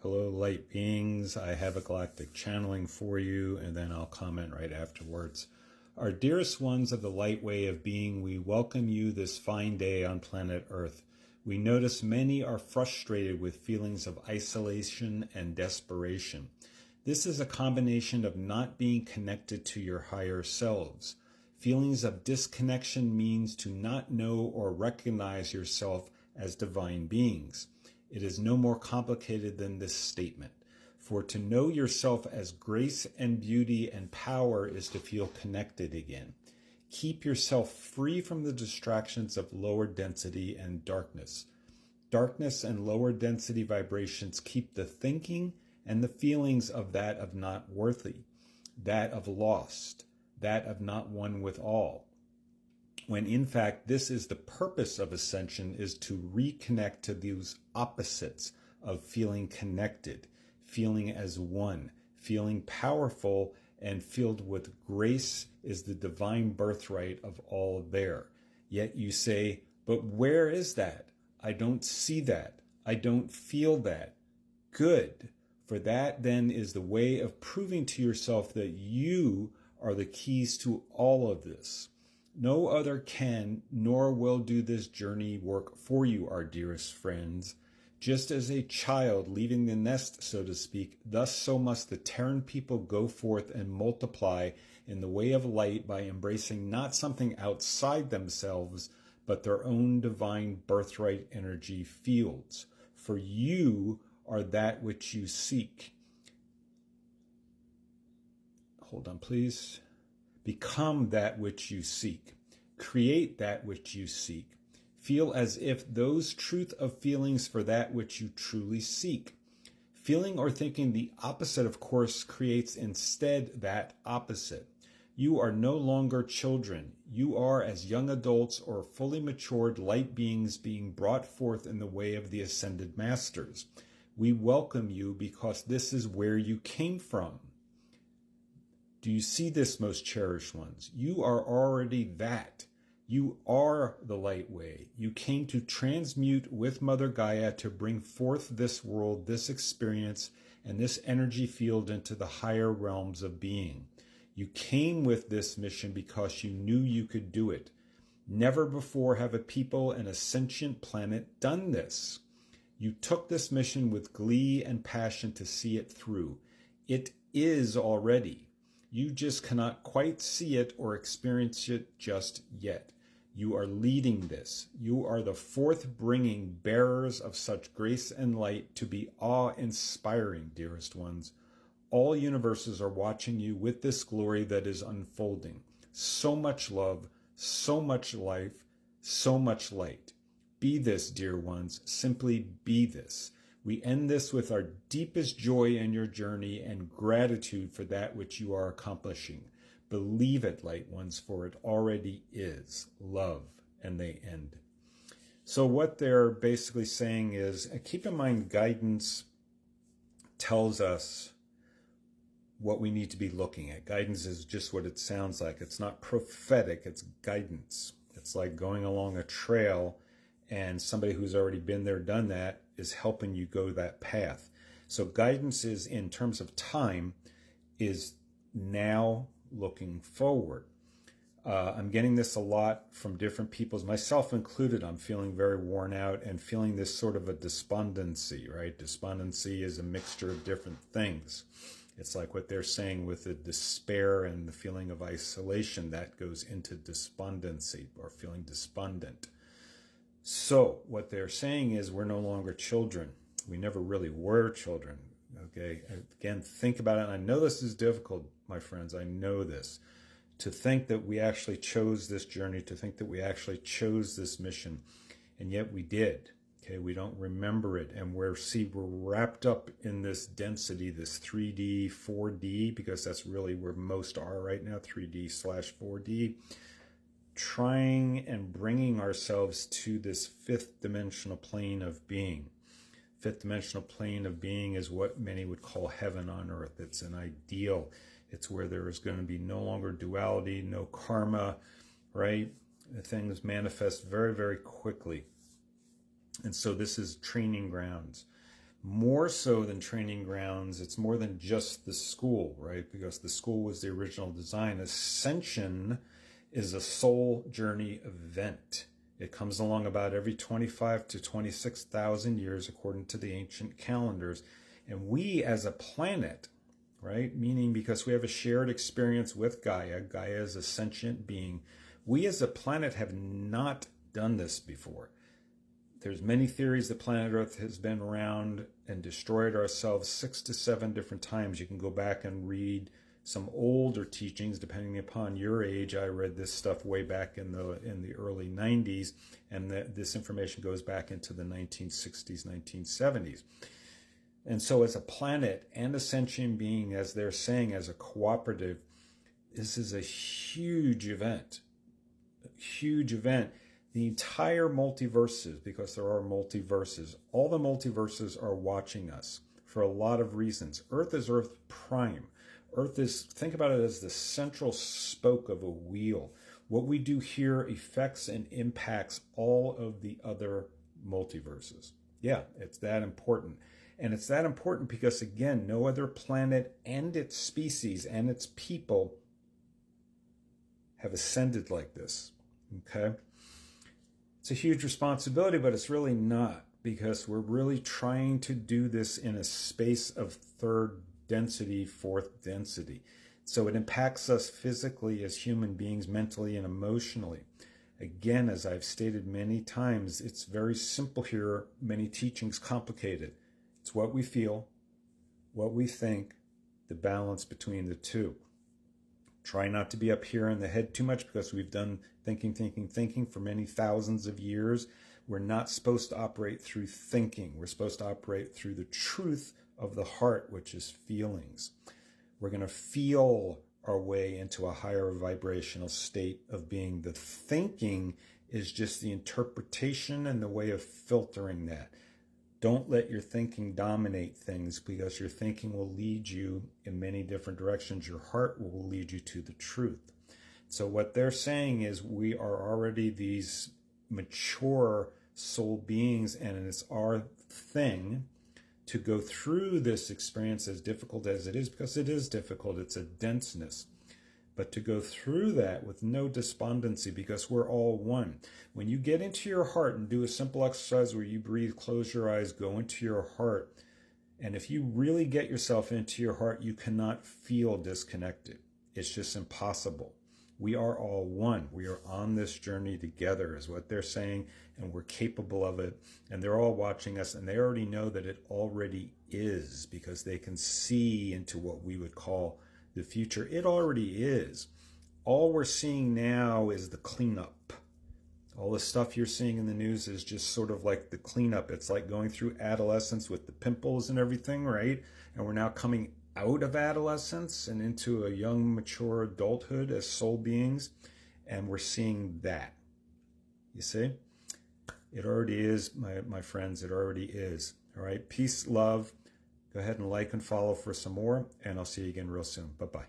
Hello, light beings. I have a galactic channeling for you, and then I'll comment right afterwards. Our dearest ones of the light way of being, we welcome you this fine day on planet Earth. We notice many are frustrated with feelings of isolation and desperation. This is a combination of not being connected to your higher selves. Feelings of disconnection means to not know or recognize yourself as divine beings. It is no more complicated than this statement. For to know yourself as grace and beauty and power is to feel connected again. Keep yourself free from the distractions of lower density and darkness. Darkness and lower density vibrations keep the thinking and the feelings of that of not worthy, that of lost, that of not one with all. When in fact this is the purpose of ascension, is to reconnect to these opposites of feeling connected, feeling as one, feeling powerful and filled with grace is the divine birthright of all there. Yet you say, but where is that? I don't see that. I don't feel that. Good, for that then is the way of proving to yourself that you are the keys to all of this. No other can nor will do this journey work for you, our dearest friends. Just as a child leaving the nest, so to speak, thus so must the Terran people go forth and multiply in the way of light by embracing not something outside themselves, but their own divine birthright energy fields. For you are that which you seek. Hold on, please. Become that which you seek. Create that which you seek. Feel as if those truth of feelings for that which you truly seek. Feeling or thinking the opposite, of course, creates instead that opposite. You are no longer children. You are as young adults or fully matured light beings being brought forth in the way of the ascended masters. We welcome you because this is where you came from. Do you see this, most cherished ones? You are already that. You are the light way. You came to transmute with Mother Gaia to bring forth this world, this experience, and this energy field into the higher realms of being. You came with this mission because you knew you could do it. Never before have a people and a sentient planet done this. You took this mission with glee and passion to see it through. It is already. You just cannot quite see it or experience it just yet. You are leading this. You are the forth bringing bearers of such grace and light to be awe-inspiring, dearest ones. All universes are watching you with this glory that is unfolding. So much love, so much life, so much light. Be this, dear ones. Simply be this. We end this with our deepest joy in your journey and gratitude for that which you are accomplishing. Believe it, light ones, for it already is love. And they end. So what they're basically saying is, keep in mind, guidance tells us what we need to be looking at. Guidance is just what it sounds like. It's not prophetic, it's guidance. It's like going along a trail and somebody who's already been there, done that, is helping you go that path. So guidance is, in terms of time, is now looking forward. I'm getting this a lot from different people, myself included. I'm feeling very worn out and feeling this sort of a despondency, right? Despondency is a mixture of different things. It's like what they're saying with the despair and the feeling of isolation, that goes into despondency or feeling despondent. So what they're saying is we're no longer children. We never really were children. Okay. Again, think about it. And I know this is difficult, my friends. I know this. To think that we actually chose this journey, to think that we actually chose this mission, and yet we did. Okay, we don't remember it, and we're wrapped up in this density, this 3D, 4D, because that's really where most are right now, 3D/4D, trying and bringing ourselves to this fifth dimensional plane of being. Fifth dimensional plane of being is what many would call heaven on earth. It's an ideal. It's where there is going to be no longer duality, no karma, right? Things manifest very, very quickly. And so this is training grounds. more so than training grounds. It's more than just the school, right? Because the school was the original design. Ascension is a soul journey event. It comes along about every 25 to 26,000 years according to the ancient calendars. And we as a planet, right, meaning because we have a shared experience with Gaia, Gaia is a sentient being, we as a planet have not done this before. There's many theories that planet Earth has been around and destroyed ourselves 6 to 7 different times. You can go back and read some older teachings, depending upon your age. I read this stuff way back in the early 90s, and this information goes back into the 1960s, 1970s. And so as a planet and a sentient being, as they're saying, as a cooperative, this is a huge event. A huge event. The entire multiverses, because there are multiverses, all the multiverses are watching us for a lot of reasons. Earth is Earth Prime. Earth is, think about it as the central spoke of a wheel. What we do here affects and impacts all of the other multiverses. Yeah, it's that important. And it's that important because, again, no other planet and its species and its people have ascended like this. Okay? It's a huge responsibility, but it's really not, because we're really trying to do this in a space of third density, fourth density. So it impacts us physically as human beings, mentally and emotionally. Again, as I've stated many times, it's very simple here. Many teachings complicate it. It's what we feel, what we think, the balance between the two. Try not to be up here in the head too much, because we've done thinking for many thousands of years. We're not supposed to operate through thinking. We're supposed to operate through the truth of the heart, which is feelings. We're going to feel our way into a higher vibrational state of being. The thinking is just the interpretation and the way of filtering that. Don't let your thinking dominate things, because your thinking will lead you in many different directions. Your heart will lead you to the truth. So what they're saying is we are already these mature soul beings, and it's our thing to go through this experience, as difficult as it is, because it is difficult. It's a denseness. But to go through that with no despondency, because we're all one. When you get into your heart and do a simple exercise where you breathe, close your eyes, go into your heart, and if you really get yourself into your heart, you cannot feel disconnected. It's just impossible. We are all one. We are on this journey together, is what they're saying, and we're capable of it. And they're all watching us, and they already know that it already is, because they can see into what we would call the future. It already is. All we're seeing now is the cleanup. All the stuff you're seeing in the news is just sort of like the cleanup. It's like going through adolescence with the pimples and everything, right? And we're now coming out of adolescence and into a young, mature adulthood as soul beings. And we're seeing that. You see? It already is, my friends. It already is. All right? Peace, love. Go ahead and like and follow for some more, and I'll see you again real soon. Bye-bye.